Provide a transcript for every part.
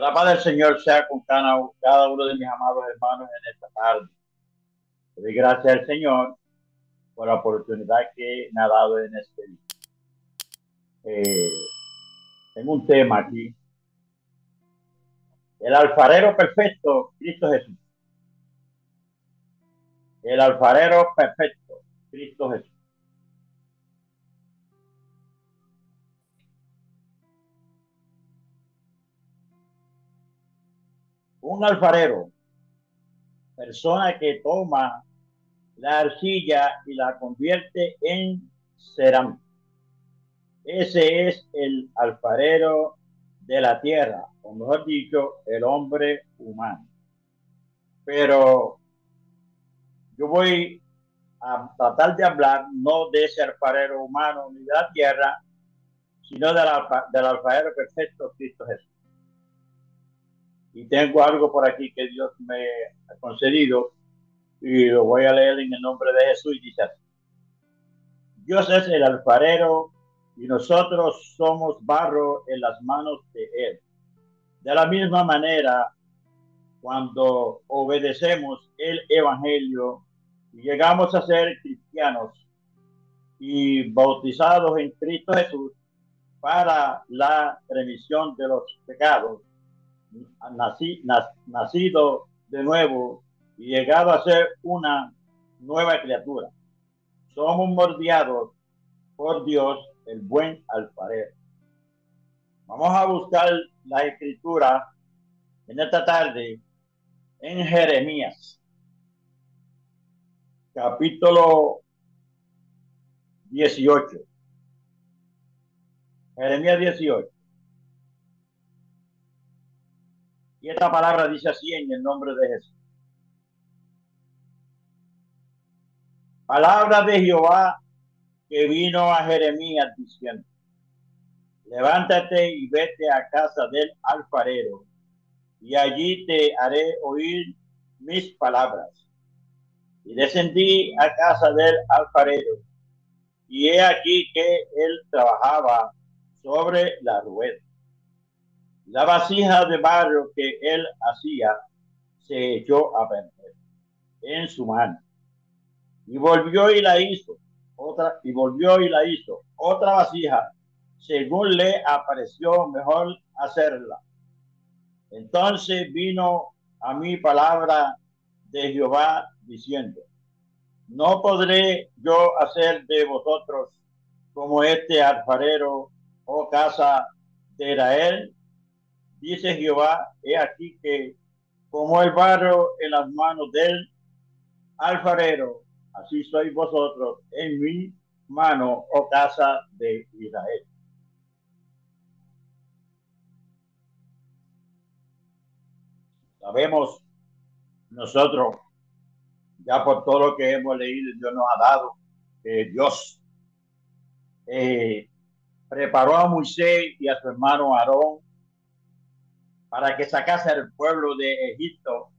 La paz del Señor sea con cada uno de mis amados hermanos en esta tarde. Le doy gracias al Señor por la oportunidad que me ha dado en este día. Eh, Tengo un tema aquí. El alfarero perfecto, Cristo Jesús. El alfarero perfecto, Cristo Jesús. Un alfarero, persona que toma la arcilla y la convierte en cerámica. Ese es el alfarero de la tierra, o mejor dicho, el hombre humano. Pero yo voy a tratar de hablar no de ese alfarero humano ni de la tierra, sino del alfarero perfecto, Cristo Jesús. Y tengo algo por aquí que Dios me ha concedido y lo voy a leer en el nombre de Jesús y dice así: Dios es el alfarero y nosotros somos barro en las manos de Él. De la misma manera, cuando obedecemos el Evangelio y llegamos a ser cristianos y bautizados en Cristo Jesús para la remisión de los pecados, nacido de nuevo y llegado a ser una nueva criatura. Somos moldeados por Dios, el buen alfarero. Vamos a buscar la escritura en esta tarde en Jeremías, capítulo 18. Jeremías 18. Y esta palabra dice así en el nombre de Jesús. Palabra de Jehová que vino a Jeremías diciendo: levántate y vete a casa del alfarero, y allí te haré oír mis palabras. Y descendí a casa del alfarero, y he aquí que él trabajaba sobre la rueda. La vasija de barro que él hacía se echó a perder en su mano. Y volvió y la hizo otra vasija, según le apareció mejor hacerla. Entonces vino a mí palabra de Jehová diciendo: no podré yo hacer de vosotros como este alfarero, oh casa de Israel, dice Jehová. He aquí que como el barro en las manos del alfarero, así sois vosotros en mi mano, oh casa de Israel. Sabemos nosotros, ya por todo lo que hemos leído, Dios nos ha dado, Dios preparó a Moisés y a su hermano Aarón para que sacase al pueblo de Egipto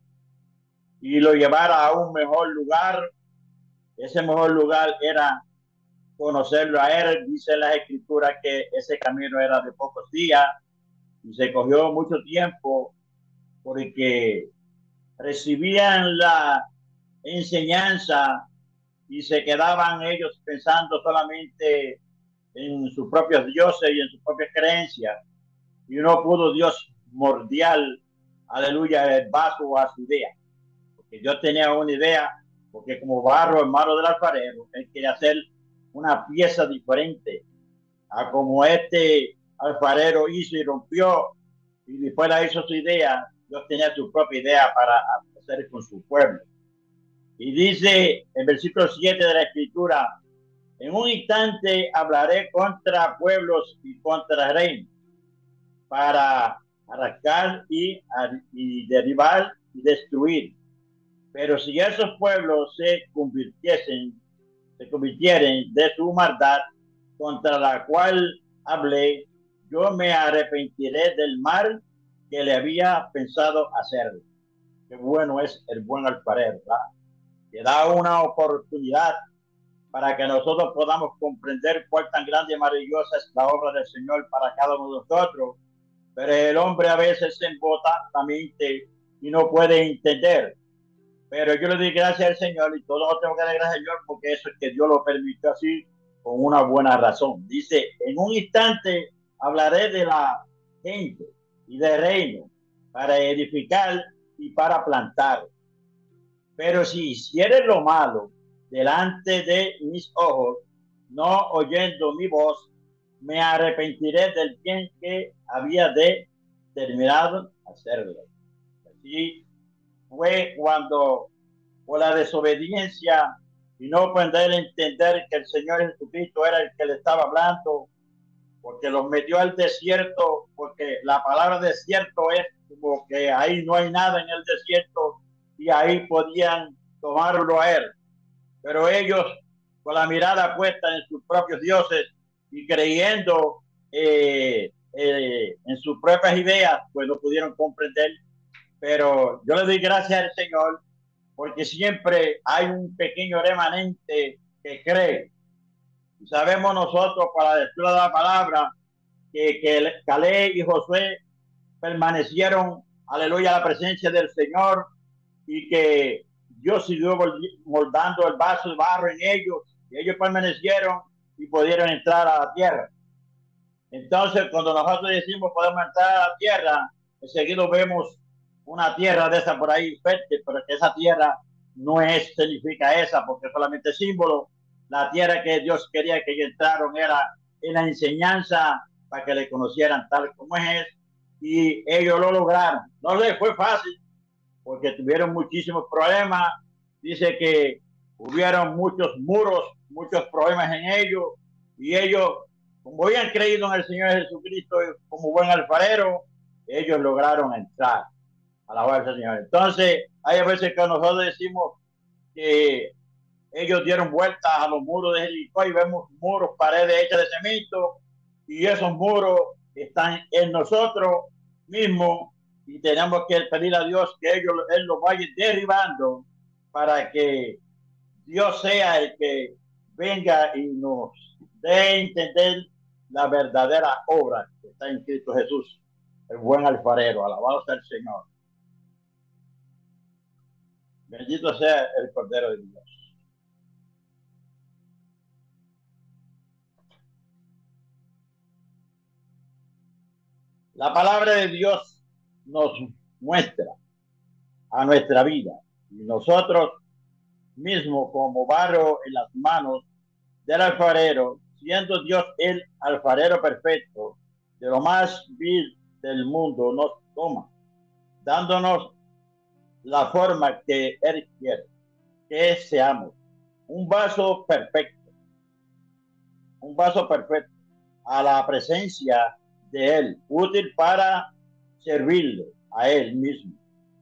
y lo llevara a un mejor lugar. Ese mejor lugar era conocerlo a él. Dice la escritura que ese camino era de pocos días y se cogió mucho tiempo porque recibían la enseñanza y se quedaban ellos pensando solamente en sus propios dioses y en sus propias creencias, y no pudo Dios moldear, aleluya, el vaso a su idea, porque Dios tenía una idea, porque como barro en mano del alfarero, él quería hacer una pieza diferente a como este alfarero hizo y rompió, y después la hizo su idea. Dios tenía su propia idea para hacer con su pueblo. Y dice el versículo 7 de la escritura: en un instante hablaré contra pueblos y contra reinos para arrancar y derribar y destruir. Pero si esos pueblos se convirtieren de su maldad contra la cual hablé, yo me arrepentiré del mal que le había pensado hacer. Qué bueno es el buen alfarero, ¿verdad? Que da una oportunidad para que nosotros podamos comprender cuál tan grande y maravillosa es la obra del Señor para cada uno de nosotros, pero el hombre a veces se embota la mente y no puede entender. Pero yo le doy gracias al Señor y todo lo tengo que dar gracias al Señor porque eso es que Dios lo permitió así con una buena razón. Dice, en un instante hablaré de la gente y del reino para edificar y para plantar. Pero si hicieres lo malo delante de mis ojos, no oyendo mi voz, me arrepentiré del bien que había determinado hacerlo. Así fue cuando, por la desobediencia y no poder entender que el Señor Jesucristo era el que le estaba hablando, porque los metió al desierto, porque la palabra desierto es como que ahí no hay nada en el desierto y ahí podían tomarlo a él. Pero ellos, con la mirada puesta en sus propios dioses y creyendo en sus propias ideas, pues no pudieron comprender. Pero yo le doy gracias al Señor porque siempre hay un pequeño remanente que cree. Y sabemos nosotros, para la lectura de la palabra, que Caleb y Josué permanecieron, aleluya, a la presencia del Señor y que Dios siguió moldando el vaso de barro en ellos y ellos permanecieron y pudieron entrar a la tierra. Entonces, cuando nosotros decimos podemos entrar a la tierra, enseguida vemos una tierra de esa por ahí fértil, pero que esa tierra no es, significa esa, porque es solamente símbolo. La tierra que Dios quería que ellos entraron era en la enseñanza para que le conocieran tal como es, y ellos lo lograron. No les fue fácil, porque tuvieron muchísimos problemas. Dice que hubieron muchos muros, muchos problemas en ellos, y ellos, como habían creído en el Señor Jesucristo como buen alfarero, ellos lograron entrar a la obra del Señor. Entonces, hay veces que nosotros decimos que ellos dieron vueltas a los muros de Jericó y vemos muros, paredes hechas de cemento, y esos muros están en nosotros mismos y tenemos que pedir a Dios que Él los vaya derribando para que Dios sea el que venga y nos dé a entender la verdadera obra que está en Cristo Jesús, el buen alfarero. Alabado sea el Señor. Bendito sea el Cordero de Dios. La palabra de Dios nos muestra a nuestra vida y nosotros mismos como barro en las manos del alfarero, siendo Dios el alfarero perfecto, de lo más vil del mundo nos toma, dándonos la forma que Él quiere que seamos. Un vaso perfecto, un vaso perfecto a la presencia de Él, útil para servirle a Él mismo.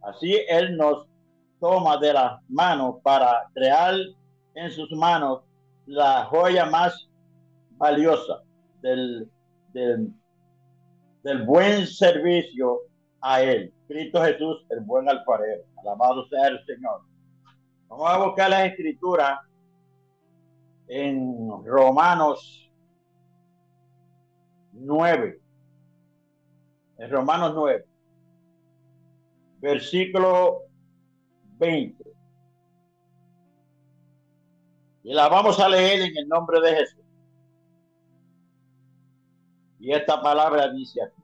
Así Él nos toma de las manos para crear en sus manos la joya más valiosa del, del buen servicio a Él. Cristo Jesús, el buen alfarero. Alabado sea el Señor. Vamos a buscar las escrituras en Romanos 9. En Romanos 9, versículo 20. Y la vamos a leer en el nombre de Jesús. Y esta palabra dice aquí: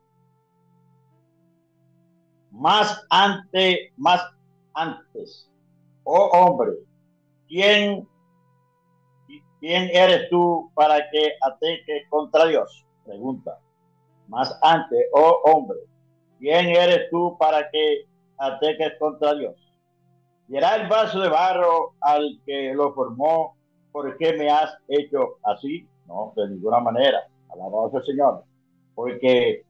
más antes, oh hombre, ¿quién eres tú para que ataques contra Dios? Pregunta. Más antes, oh hombre, ¿quién eres tú para que ataques contra Dios? ¿Será el vaso de barro al que lo formó? ¿Por qué me has hecho así? No, de ninguna manera. Alabado sea el Señor. Porque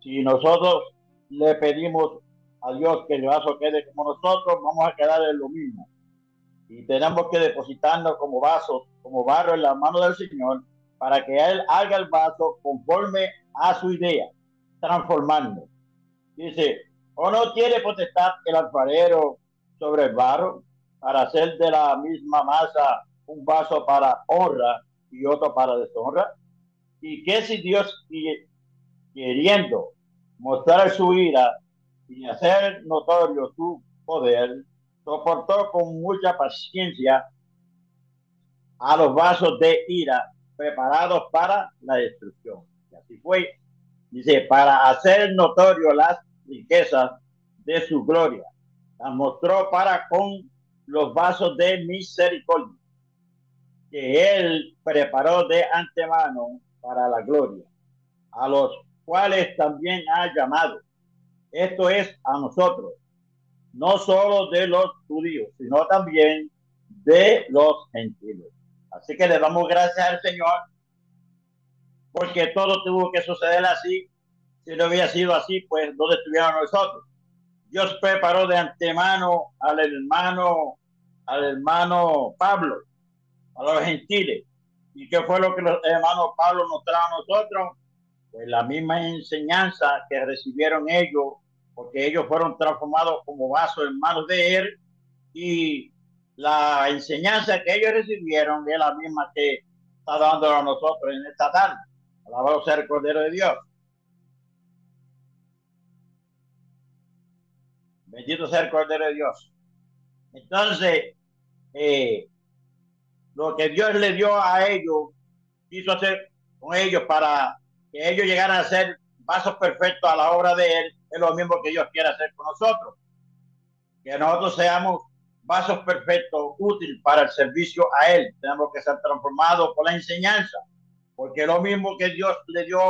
si nosotros le pedimos a Dios que el vaso quede como nosotros, vamos a quedar en lo mismo. Y tenemos que depositarnos como vasos, como barro en la mano del Señor, para que Él haga el vaso conforme a su idea, transformando. Dice, ¿o no tiene potestad el alfarero sobre el barro para hacer de la misma masa un vaso para honra y otro para deshonra? ¿Y qué si Dios, queriendo mostrar su ira y hacer notorio su poder, soportó con mucha paciencia a los vasos de ira preparados para la destrucción. Y así fue, dice, para hacer notorio las riquezas de su gloria. Las mostró para con los vasos de misericordia que él preparó de antemano para la gloria, a los cuales también ha llamado. Esto es a nosotros, no solo de los judíos, sino también de los gentiles. Así que le damos gracias al Señor porque todo tuvo que suceder así. Si no hubiera sido así, pues ¿dónde estuviéramos nosotros? Dios preparó de antemano al hermano Pablo, a los gentiles. ¿Y qué fue lo que los hermanos Pablo nos trajo a nosotros? Pues la misma enseñanza que recibieron ellos, porque ellos fueron transformados como vasos en manos de él, y la enseñanza que ellos recibieron es la misma que está dando a nosotros en esta tarde. Alabado sea el Cordero de Dios. Bendito sea el Cordero de Dios. Entonces, lo que Dios le dio a ellos, quiso hacer con ellos para que ellos llegaran a ser vasos perfectos a la obra de Él, es lo mismo que Dios quiere hacer con nosotros. Que nosotros seamos vasos perfectos, útiles para el servicio a Él. Tenemos que ser transformados por la enseñanza, porque lo mismo que Dios le dio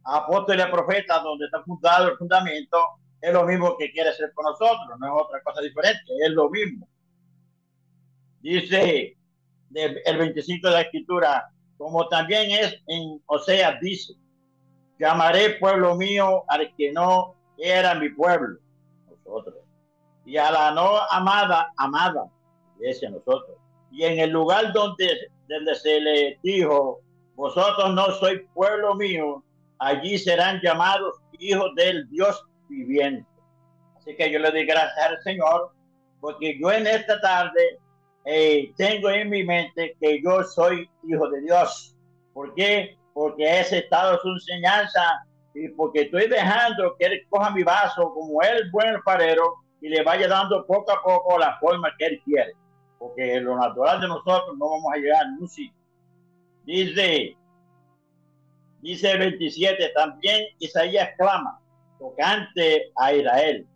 a apóstoles y a profetas, donde está fundado el fundamento, es lo mismo que quiere hacer con nosotros, no es otra cosa diferente, es lo mismo. Dice el 25 de la Escritura, como también es en Oseas, dice, llamaré pueblo mío al que no era mi pueblo, nosotros, y a la no amada, amada, ese nosotros. Y en el lugar donde se le dijo, vosotros no sois pueblo mío, allí serán llamados hijos del Dios viviente. Así que yo le doy gracias al Señor, porque yo en esta tarde tengo en mi mente que yo soy hijo de Dios. ¿Por qué? Porque he aceptado su enseñanza y porque estoy dejando que Él coja mi vaso como el buen alfarero y le vaya dando poco a poco la forma que Él quiere. Porque lo natural de nosotros no vamos a llegar a ningún sitio. Dice el 27, también Isaías clama, tocante a Israel.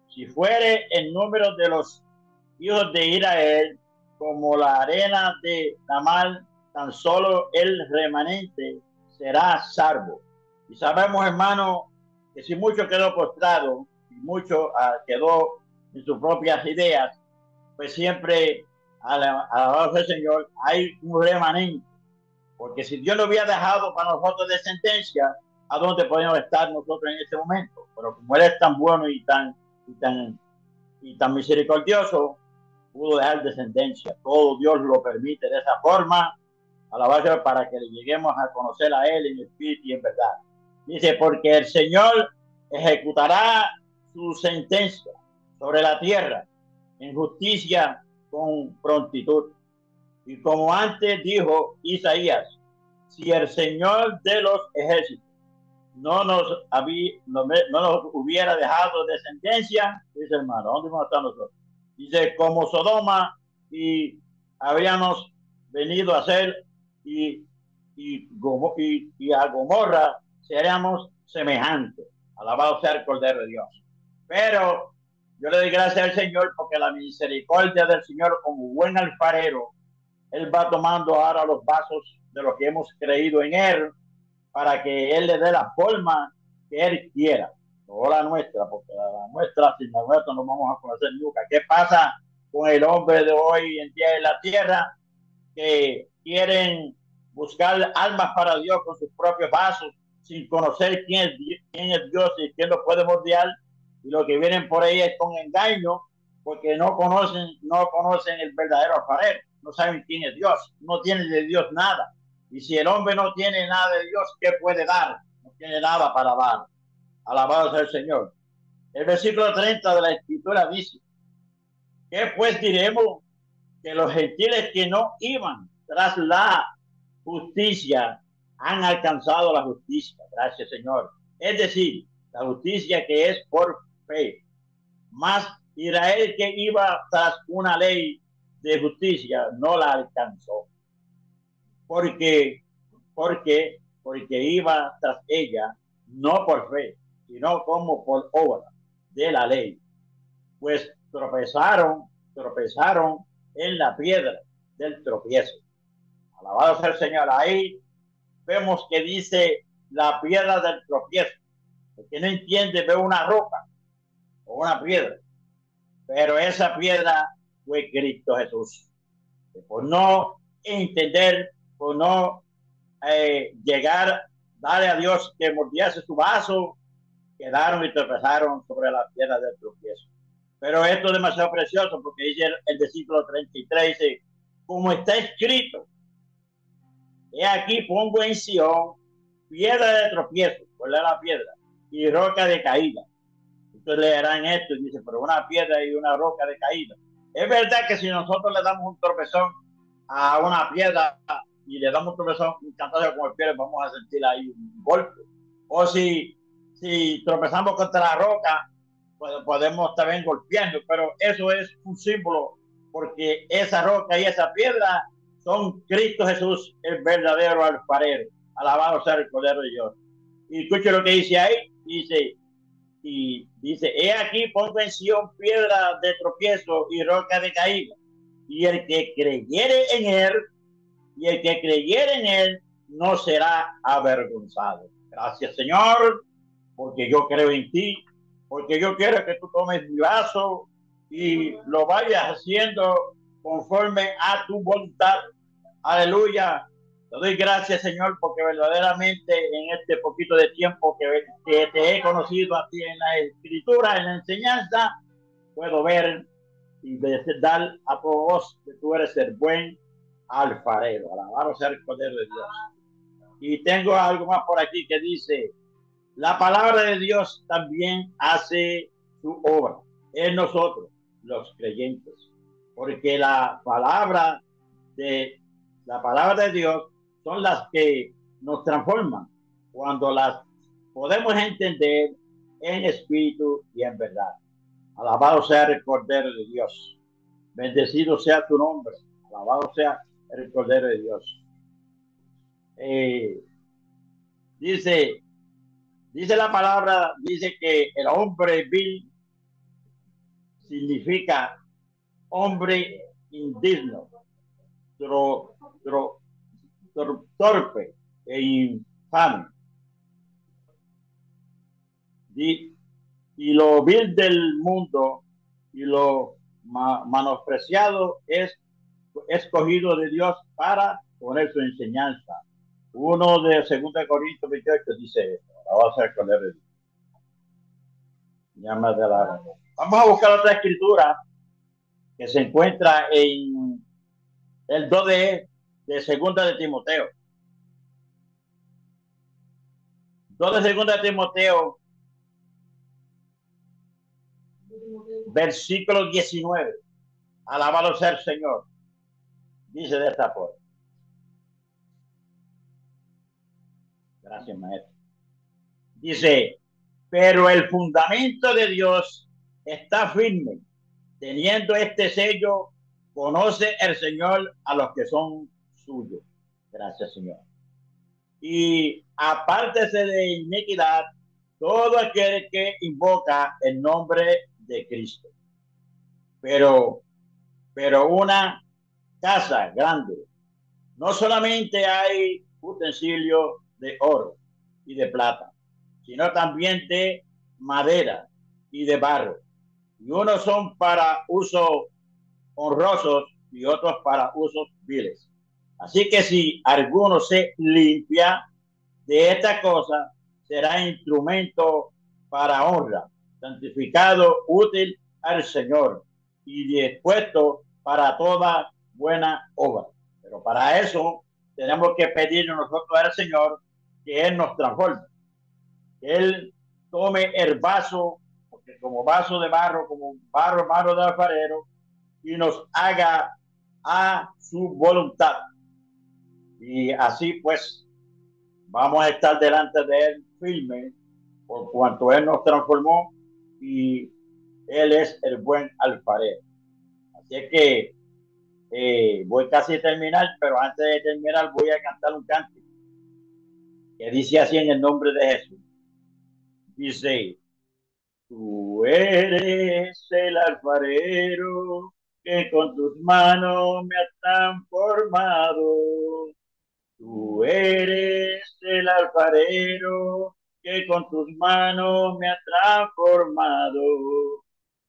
Si fuere el número de los hijos de Israel como la arena de la mar, tan solo el remanente será salvo. Y sabemos, hermano, que si mucho quedó postrado y mucho quedó en sus propias ideas, pues siempre a la voz del Señor hay un remanente. Porque si Dios lo hubiera dejado para nosotros descendencia, ¿a dónde podemos estar nosotros en este momento? Pero como Él es tan bueno y tan misericordioso, pudo dejar descendencia. Todo Dios lo permite de esa forma, alabarlo para que le lleguemos a conocer a Él en espíritu y en verdad. Dice, porque el Señor ejecutará su sentencia sobre la tierra en justicia con prontitud. Y como antes dijo Isaías, si el Señor de los ejércitos no nos hubiera dejado descendencia, dice hermano, ¿dónde vamos a estar nosotros? Dice, como Sodoma y habríamos venido a ser y a Gomorra seríamos semejantes. Alabado sea el Cordero de Dios. Pero yo le doy gracias al Señor porque la misericordia del Señor como buen alfarero, Él va tomando ahora los vasos de los que hemos creído en Él para que Él le dé la forma que Él quiera. No la nuestra, porque la nuestra, sin la nuestra no vamos a conocer nunca. ¿Qué pasa con el hombre de hoy en día en la tierra que quieren buscar almas para Dios con sus propios vasos sin conocer quién es Dios y quién lo puede moldear? Y lo que vienen por ahí es con engaño porque no conocen el verdadero alfarero, no saben quién es Dios, no tienen de Dios nada. Y si el hombre no tiene nada de Dios, ¿qué puede dar? No tiene nada para dar. Alabado sea el Señor. El versículo 30 de la Escritura dice, ¿qué pues diremos? Que los gentiles que no iban tras la justicia han alcanzado la justicia. Gracias, Señor. Es decir, la justicia que es por fe. Mas Israel, que iba tras una ley de justicia, no la alcanzó, porque porque iba tras ella no por fe, sino como por obra de la ley. Pues tropezaron en la piedra del tropiezo. Alabado sea el Señor. Ahí vemos que dice la piedra del tropiezo. El que no entiende ve una roca o una piedra, pero esa piedra fue Cristo Jesús. Por no entender, por no llegar, darle a Dios que mordiese su vaso, quedaron y tropezaron sobre la piedra del tropiezo. Pero esto es demasiado precioso porque dice el versículo 33, dice, como está escrito, he aquí pongo en Sion piedra de tropiezo, ¿cuál es la piedra? Y roca de caída. Entonces leerán esto y dice, pero una piedra y una roca de caída. Es verdad que si nosotros le damos un tropezón a una piedra y le damos un tropezón, un cantazo con el pie, vamos a sentir ahí un golpe. O si tropezamos contra la roca, pues podemos también golpeando, pero eso es un símbolo, porque esa roca y esa piedra son Cristo Jesús, el verdadero alfarero. Alabado sea el Cordero de Dios. Y escuche lo que dice ahí, dice, he aquí pongo en Sion piedra de tropiezo y roca de caída, y el que creyere en él no será avergonzado. Gracias, Señor, porque yo creo en ti, porque yo quiero que tú tomes mi vaso y lo vayas haciendo conforme a tu voluntad. Aleluya. Te doy gracias, Señor, porque verdaderamente en este poquito de tiempo que te he conocido a ti en la escritura, en la enseñanza, puedo ver y dar a tu voz que tú eres el buen alfarero. Alabado sea el Cordero de Dios. Y tengo algo más por aquí que dice, la palabra de Dios también hace su obra en nosotros, los creyentes, porque la palabra de Dios son las que nos transforman cuando las podemos entender en espíritu y en verdad. Alabado sea el Cordero de Dios. Bendecido sea tu nombre. Alabado sea el Cordero de Dios. Eh, dice, dice la palabra, dice que el hombre vil significa hombre indigno, tro, tro, torpe e infame. Y lo vil del mundo y lo menospreciado es escogido de Dios para poner su enseñanza. Uno de 2 Corintios 28 dice esto. Ahora vamos a ver cuál es. Vamos a buscar otra escritura que se encuentra en el 2 de segunda de Timoteo. 2 de segunda de Timoteo, versículo 19. Alabado sea el Señor. Dice de esta forma. Gracias, maestro. Dice, pero el fundamento de Dios está firme. Teniendo este sello, conoce el Señor a los que son suyos. Gracias, Señor. Y apártese de iniquidad todo aquel que invoca el nombre de Cristo. Pero una casa grande, no solamente hay utensilios de oro y de plata, sino también de madera y de barro. Y unos son para usos honrosos y otros para usos viles. Así que si alguno se limpia de esta cosa, será instrumento para honra, santificado, útil al Señor y dispuesto para toda buena obra. Pero para eso tenemos que pedirle nosotros al Señor que Él nos transforme, que Él tome el vaso, porque como vaso de barro, como barro, mano de alfarero, y nos haga a su voluntad. Y así pues vamos a estar delante de Él firme por cuanto Él nos transformó y Él es el buen alfarero. Así es que voy casi a terminar, pero antes de terminar voy a cantar un canto que dice así en el nombre de Jesús. Dice, tú eres el alfarero que con tus manos me has transformado. Tú eres el alfarero que con tus manos me ha transformado.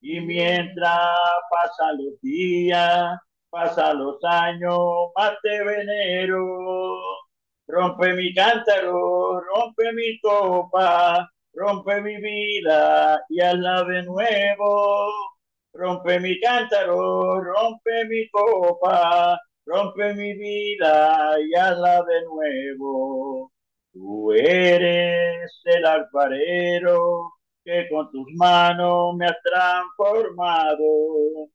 Y mientras pasan los días, pasan los años, más te venero. Rompe mi cántaro, rompe mi copa, rompe mi vida y hazla de nuevo. Rompe mi cántaro, rompe mi copa, rompe mi vida y hazla de nuevo. Tú eres el alfarero que con tus manos me has transformado.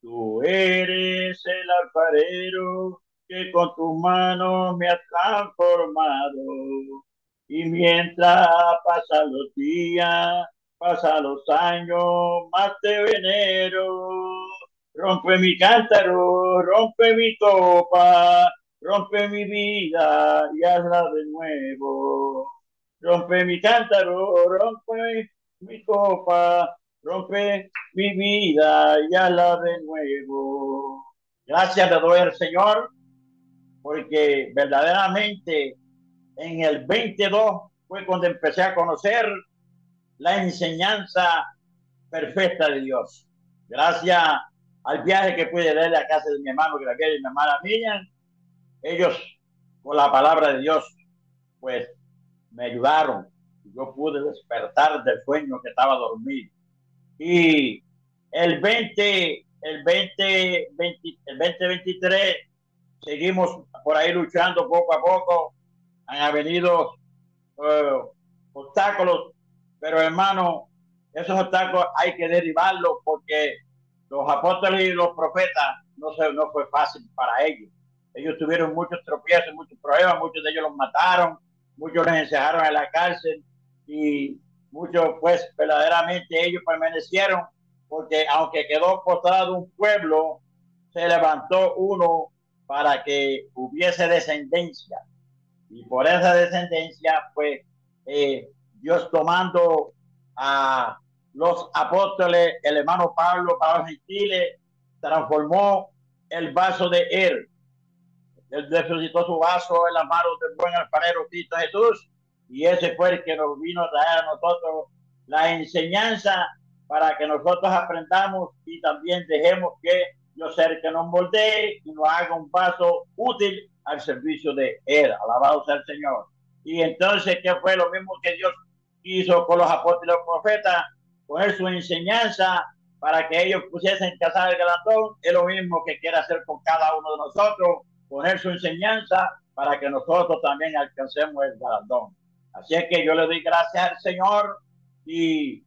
Tú eres el alfarero que con tus manos me has transformado. Y mientras pasan los días, pasan los años, más te venero. Rompe mi cántaro, rompe mi copa, rompe mi vida y hazla de nuevo. Rompe mi cántaro, rompe mi copa, rompe mi vida y hazla de nuevo. Gracias le doy al Señor, porque verdaderamente en el 22 fue cuando empecé a conocer la enseñanza perfecta de Dios. Gracias al viaje que pude dar a casa de mi hermano Gabriel y mi hermana Miriam, ellos con la palabra de Dios, pues me ayudaron. Yo pude despertar del sueño que estaba dormido. Y el 2023 seguimos por ahí luchando poco a poco. Han venido obstáculos, pero hermano, esos obstáculos hay que derribarlos porque los apóstoles y los profetas no fue fácil para ellos. Ellos tuvieron muchos tropiezos, muchos problemas, muchos de ellos los mataron, muchos les encerraron en la cárcel y muchos pues verdaderamente ellos permanecieron porque aunque quedó postrado un pueblo, se levantó uno para que hubiese descendencia. Y por esa descendencia, pues, Dios tomando a los apóstoles, el hermano Pablo para los gentiles, transformó el vaso de él. Él depositó su vaso en las manos del buen alfarero Cristo Jesús, y ese fue el que nos vino a traer a nosotros la enseñanza para que nosotros aprendamos y también dejemos que Dios sea el que nos moldee y nos haga un vaso útil al servicio de Él. Alabado sea el Señor. Y entonces, ¿qué fue lo mismo que Dios hizo con los apóstoles y los profetas? Poner su enseñanza para que ellos pusiesen casar el galardón, es lo mismo que quiere hacer con cada uno de nosotros, poner su enseñanza para que nosotros también alcancemos el galardón. Así es que yo le doy gracias al Señor y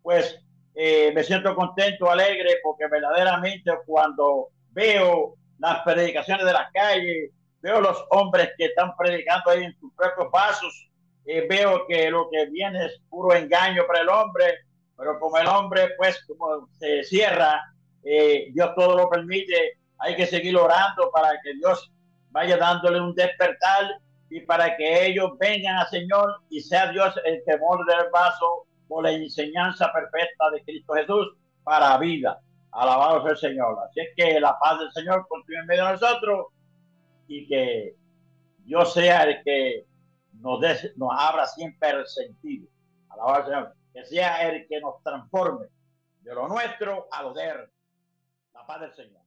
pues me siento contento, alegre, porque verdaderamente cuando veo las predicaciones de las calles, veo los hombres que están predicando ahí en sus propios pasos, veo que lo que viene es puro engaño para el hombre, pero como el hombre pues como se cierra, Dios todo lo permite, hay que seguir orando para que Dios vaya dándole un despertar y para que ellos vengan al Señor y sea Dios el temor del vaso por la enseñanza perfecta de Cristo Jesús para vida. Alabado sea el Señor. Así es que la paz del Señor continúe en medio de nosotros y que Dios sea el que nos abra siempre el sentido. Alabado sea el Señor. Que sea el que nos transforme de lo nuestro a lo de él. La paz del Señor.